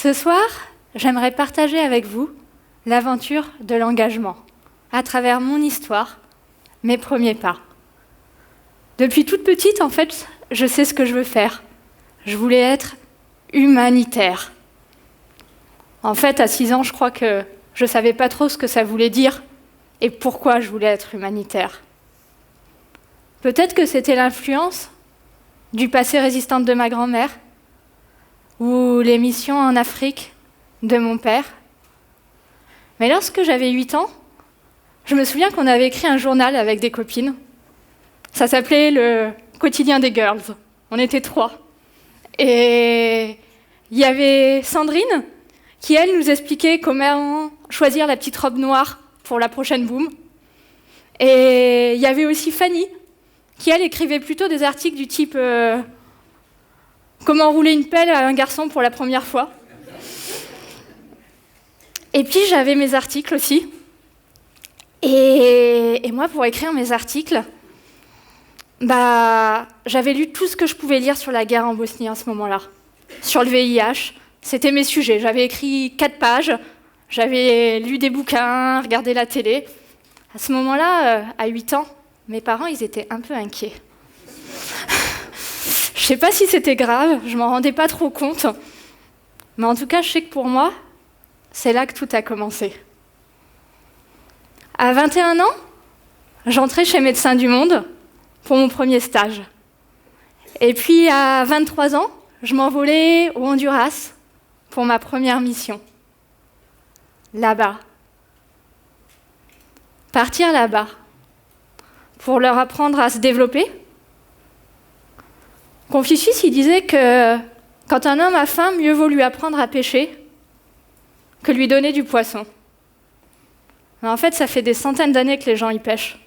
Ce soir, j'aimerais partager avec vous l'aventure de l'engagement, à travers mon histoire, mes premiers pas. Depuis toute petite, en fait, je sais ce que je veux faire. Je voulais être humanitaire. En fait, à 6 ans, je crois que je ne savais pas trop ce que ça voulait dire et pourquoi je voulais être humanitaire. Peut-être que c'était l'influence du passé résistant de ma grand-mère ou les missions en Afrique de mon père. Mais lorsque j'avais 8 ans, je me souviens qu'on avait écrit un journal avec des copines. Ça s'appelait le quotidien des girls. On était 3. Et il y avait Sandrine qui, elle, nous expliquait comment choisir la petite robe noire pour la prochaine boom. Et il y avait aussi Fanny qui, elle, écrivait plutôt des articles du type comment rouler une pelle à un garçon pour la première fois. Et puis j'avais mes articles aussi. Et moi, pour écrire mes articles, j'avais lu tout ce que je pouvais lire sur la guerre en Bosnie à ce moment-là. Sur le VIH, c'était mes sujets. J'avais écrit 4 pages, j'avais lu des bouquins, regardé la télé. À ce moment-là, à 8 ans, mes parents, ils étaient un peu inquiets. Je sais pas si c'était grave, je m'en rendais pas trop compte. Mais en tout cas, je sais que pour moi, c'est là que tout a commencé. À 21 ans, j'entrais chez Médecins du Monde pour mon premier stage. Et puis à 23 ans, je m'envolais au Honduras pour ma première mission. Là-bas. Partir là-bas pour leur apprendre à se développer. Confucius, il disait que quand un homme a faim, mieux vaut lui apprendre à pêcher que lui donner du poisson. Mais en fait, ça fait des centaines d'années que les gens y pêchent.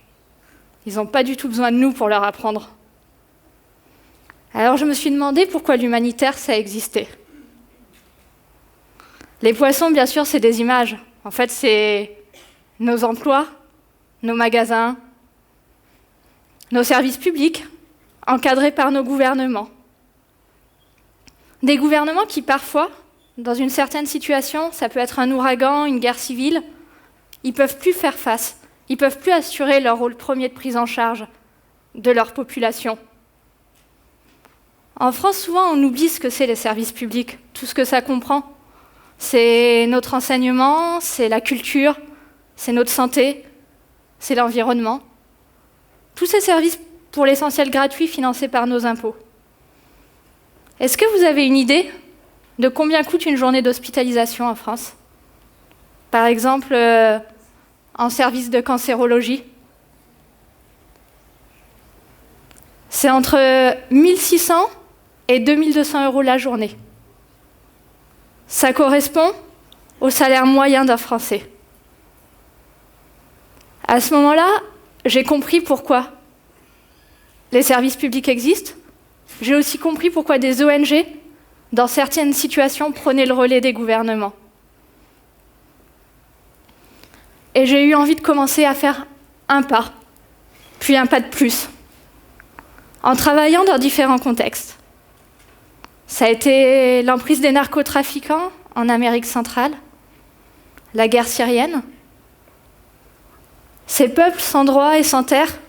Ils n'ont pas du tout besoin de nous pour leur apprendre. Alors je me suis demandé pourquoi l'humanitaire, ça existait. Les poissons, bien sûr, c'est des images. En fait, c'est nos emplois, nos magasins, nos services publics, encadrés par nos gouvernements. Des gouvernements qui, parfois, dans une certaine situation, ça peut être un ouragan, une guerre civile, ils ne peuvent plus faire face, ils ne peuvent plus assurer leur rôle premier de prise en charge de leur population. En France, souvent, on oublie ce que c'est les services publics, tout ce que ça comprend. C'est notre enseignement, c'est la culture, c'est notre santé, c'est l'environnement. Tous ces services, pour l'essentiel gratuits, financés par nos impôts. Est-ce que vous avez une idée de combien coûte une journée d'hospitalisation en France ? Par exemple, en service de cancérologie. C'est entre 1 600 et 2 200 € la journée. Ça correspond au salaire moyen d'un Français. À ce moment-là, j'ai compris pourquoi les services publics existent. J'ai aussi compris pourquoi des ONG, dans certaines situations, prenaient le relais des gouvernements. Et j'ai eu envie de commencer à faire un pas, puis un pas de plus, en travaillant dans différents contextes. Ça a été l'emprise des narcotrafiquants en Amérique centrale, la guerre syrienne, ces peuples sans droit et sans terre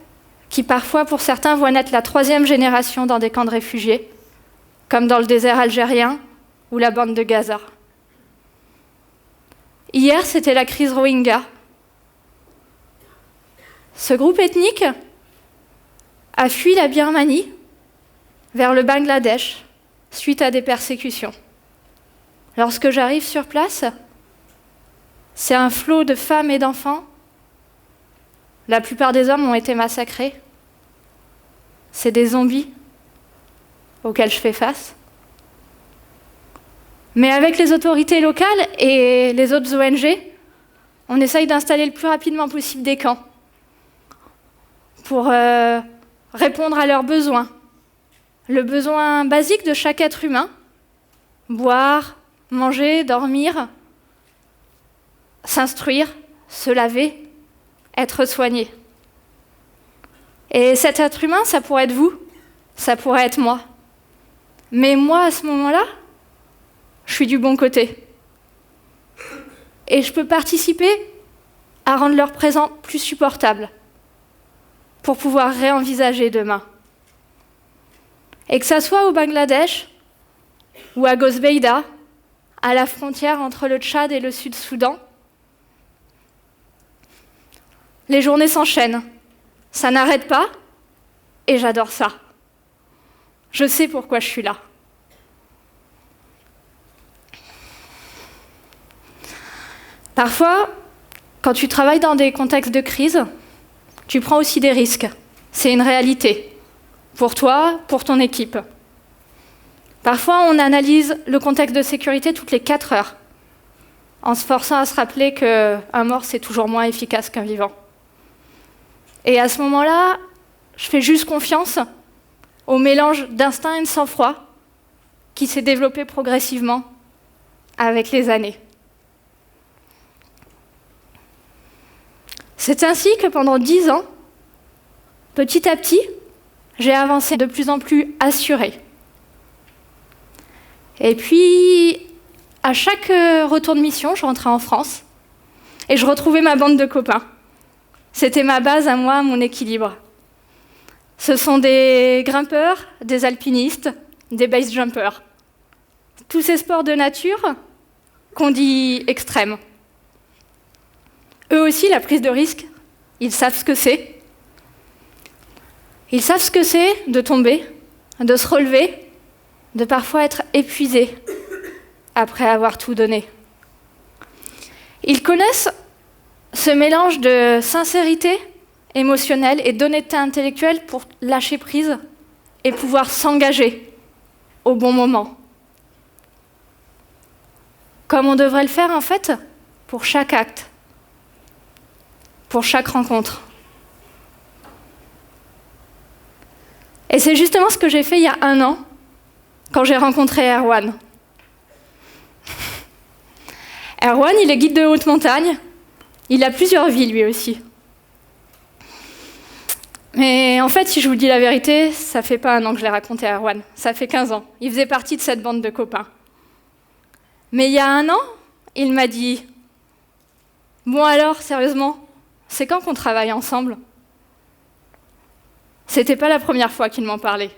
qui parfois, pour certains, voient naître la 3e génération dans des camps de réfugiés, comme dans le désert algérien ou la bande de Gaza. Hier, c'était la crise Rohingya. Ce groupe ethnique a fui la Birmanie vers le Bangladesh suite à des persécutions. Lorsque j'arrive sur place, c'est un flot de femmes et d'enfants. La plupart des hommes ont été massacrés. C'est des zombies auxquels je fais face. Mais avec les autorités locales et les autres ONG, on essaye d'installer le plus rapidement possible des camps pour répondre à leurs besoins. Le besoin basique de chaque être humain, boire, manger, dormir, s'instruire, se laver, être soigné. Et cet être humain, ça pourrait être vous, ça pourrait être moi. Mais moi, à ce moment-là, je suis du bon côté. Et je peux participer à rendre leur présent plus supportable pour pouvoir réenvisager demain. Et que ça soit au Bangladesh ou à Gosbeida, à la frontière entre le Tchad et le Sud-Soudan, les journées s'enchaînent, ça n'arrête pas, et j'adore ça. Je sais pourquoi je suis là. Parfois, quand tu travailles dans des contextes de crise, tu prends aussi des risques. C'est une réalité. Pour toi, pour ton équipe. Parfois, on analyse le contexte de sécurité toutes les 4 heures, en se forçant à se rappeler qu'un mort, c'est toujours moins efficace qu'un vivant. Et à ce moment-là, je fais juste confiance au mélange d'instinct et de sang-froid qui s'est développé progressivement avec les années. C'est ainsi que pendant 10 ans, petit à petit, j'ai avancé de plus en plus assurée. Et puis, à chaque retour de mission, je rentrais en France et je retrouvais ma bande de copains. C'était ma base à moi, mon équilibre. Ce sont des grimpeurs, des alpinistes, des base jumpers. Tous ces sports de nature qu'on dit extrêmes. Eux aussi, la prise de risque, ils savent ce que c'est. Ils savent ce que c'est de tomber, de se relever, de parfois être épuisé après avoir tout donné. Ils connaissent ce mélange de sincérité émotionnelle et d'honnêteté intellectuelle pour lâcher prise et pouvoir s'engager au bon moment. Comme on devrait le faire en fait pour chaque acte, pour chaque rencontre. Et c'est justement ce que j'ai fait il y a 1 an, quand j'ai rencontré Erwan. Erwan, il est guide de haute montagne. Il a plusieurs vies, lui aussi. Mais en fait, si je vous dis la vérité, ça fait pas 1 an que je l'ai raconté à Erwan. Ça fait 15 ans. Il faisait partie de cette bande de copains. Mais il y a 1 an, il m'a dit « Bon alors, sérieusement, c'est quand qu'on travaille ensemble ?» C'était pas la première fois qu'il m'en parlait.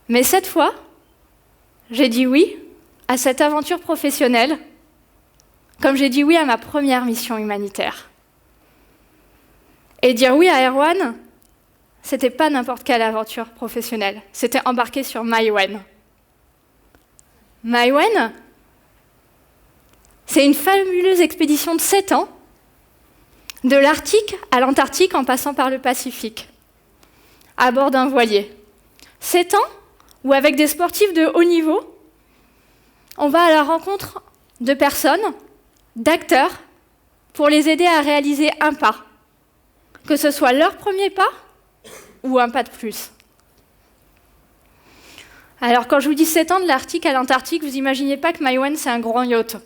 Mais cette fois, j'ai dit oui à cette aventure professionnelle, comme j'ai dit oui à ma première mission humanitaire. Et dire oui à Erwan, c'était pas n'importe quelle aventure professionnelle, c'était embarquer sur Maïwenn. Maïwenn, c'est une fabuleuse expédition de 7 ans, de l'Arctique à l'Antarctique en passant par le Pacifique, à bord d'un voilier. 7 ans où, avec des sportifs de haut niveau, on va à la rencontre de personnes, d'acteurs, pour les aider à réaliser un pas, que ce soit leur premier pas ou un pas de plus. Alors, quand je vous dis 7 ans de l'Arctique à l'Antarctique, vous imaginez pas que Maïwenn, c'est un grand yacht.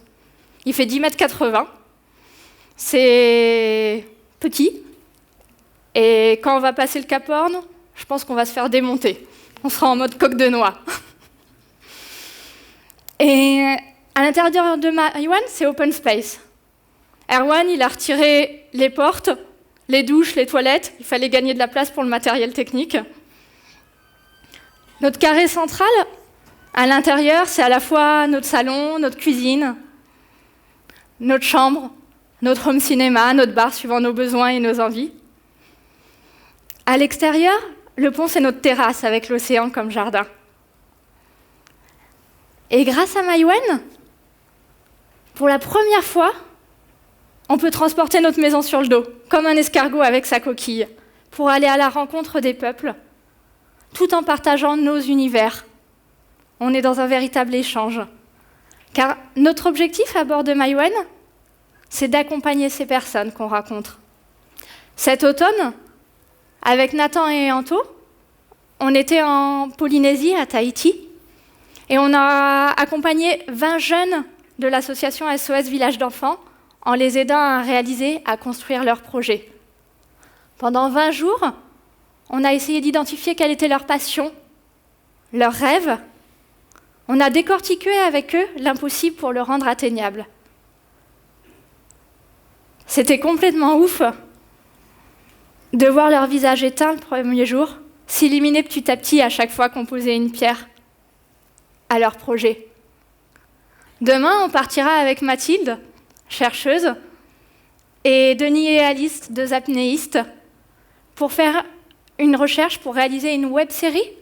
Il fait 10,80 m. C'est petit. Et quand on va passer le Cap Horn, je pense qu'on va se faire démonter. On sera en mode coque de noix. Et à l'intérieur de Maïwenn, c'est open space. Erwan, il a retiré les portes, les douches, les toilettes. Il fallait gagner de la place pour le matériel technique. Notre carré central, à l'intérieur, c'est à la fois notre salon, notre cuisine, notre chambre, notre home cinéma, notre bar suivant nos besoins et nos envies. À l'extérieur, le pont, c'est notre terrasse avec l'océan comme jardin. Et grâce à Maïwenn, pour la première fois, on peut transporter notre maison sur le dos, comme un escargot avec sa coquille, pour aller à la rencontre des peuples, tout en partageant nos univers. On est dans un véritable échange. Car notre objectif à bord de Maïwenn, c'est d'accompagner ces personnes qu'on rencontre. Cet automne, avec Nathan et Anto, on était en Polynésie, à Tahiti, et on a accompagné 20 jeunes de l'association SOS Village d'Enfants en les aidant à réaliser, à construire leur projet. Pendant 20 jours, on a essayé d'identifier quelle était leur passion, leurs rêves. On a décortiqué avec eux l'impossible pour le rendre atteignable. C'était complètement ouf de voir leur visage éteint le premier jour, s'éliminer petit à petit à chaque fois qu'on posait une pierre à leur projet. Demain, on partira avec Mathilde, chercheuse, et Denis et Alice, deux apnéistes, pour faire une recherche pour réaliser une web-série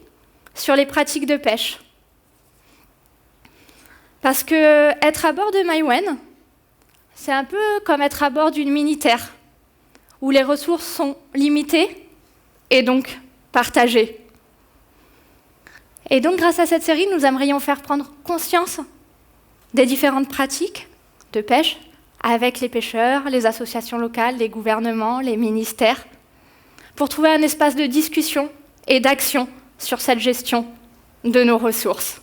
sur les pratiques de pêche. Parce que être à bord de Maïwenn, c'est un peu comme être à bord d'une mini-terre, où les ressources sont limitées et donc partagées. Et donc, grâce à cette série, nous aimerions faire prendre conscience des différentes pratiques de pêche avec les pêcheurs, les associations locales, les gouvernements, les ministères, pour trouver un espace de discussion et d'action sur cette gestion de nos ressources.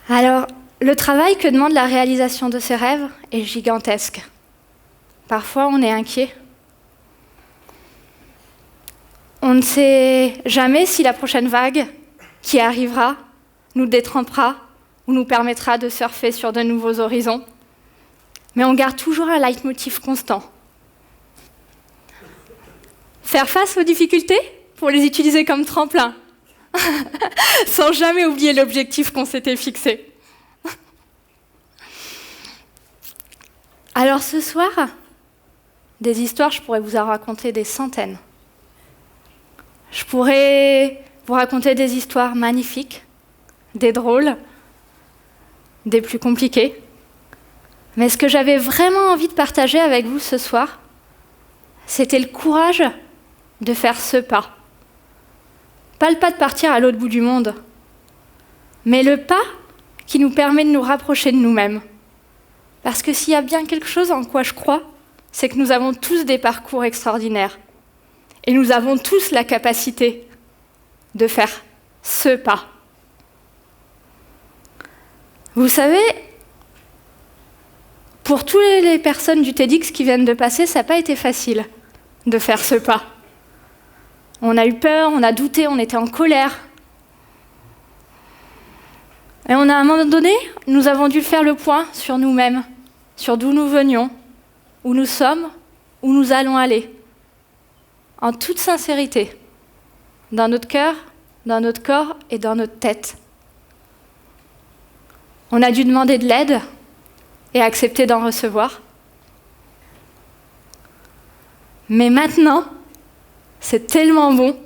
Alors, le travail que demande la réalisation de ces rêves est gigantesque. Parfois, on est inquiet. On ne sait jamais si la prochaine vague qui arrivera nous détrempera ou nous permettra de surfer sur de nouveaux horizons. Mais on garde toujours un leitmotiv constant. Faire face aux difficultés pour les utiliser comme tremplin, sans jamais oublier l'objectif qu'on s'était fixé. Alors ce soir, des histoires, je pourrais vous en raconter des centaines. Je pourrais vous raconter des histoires magnifiques, des drôles, des plus compliquées. Mais ce que j'avais vraiment envie de partager avec vous ce soir, c'était le courage de faire ce pas. Pas le pas de partir à l'autre bout du monde, mais le pas qui nous permet de nous rapprocher de nous-mêmes. Parce que s'il y a bien quelque chose en quoi je crois, c'est que nous avons tous des parcours extraordinaires. Et nous avons tous la capacité de faire ce pas. Vous savez, pour toutes les personnes du TEDx qui viennent de passer, ça n'a pas été facile de faire ce pas. On a eu peur, on a douté, on était en colère. Et à un moment donné, nous avons dû faire le point sur nous-mêmes, sur d'où nous venions, où nous sommes, où nous allons aller. En toute sincérité, dans notre cœur, dans notre corps et dans notre tête. On a dû demander de l'aide et accepter d'en recevoir. Mais maintenant, c'est tellement bon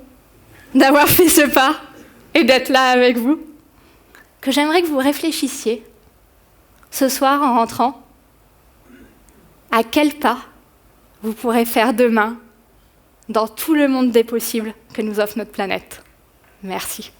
d'avoir fait ce pas et d'être là avec vous que j'aimerais que vous réfléchissiez ce soir en rentrant à quel pas vous pourrez faire demain dans tout le monde des possibles que nous offre notre planète. Merci.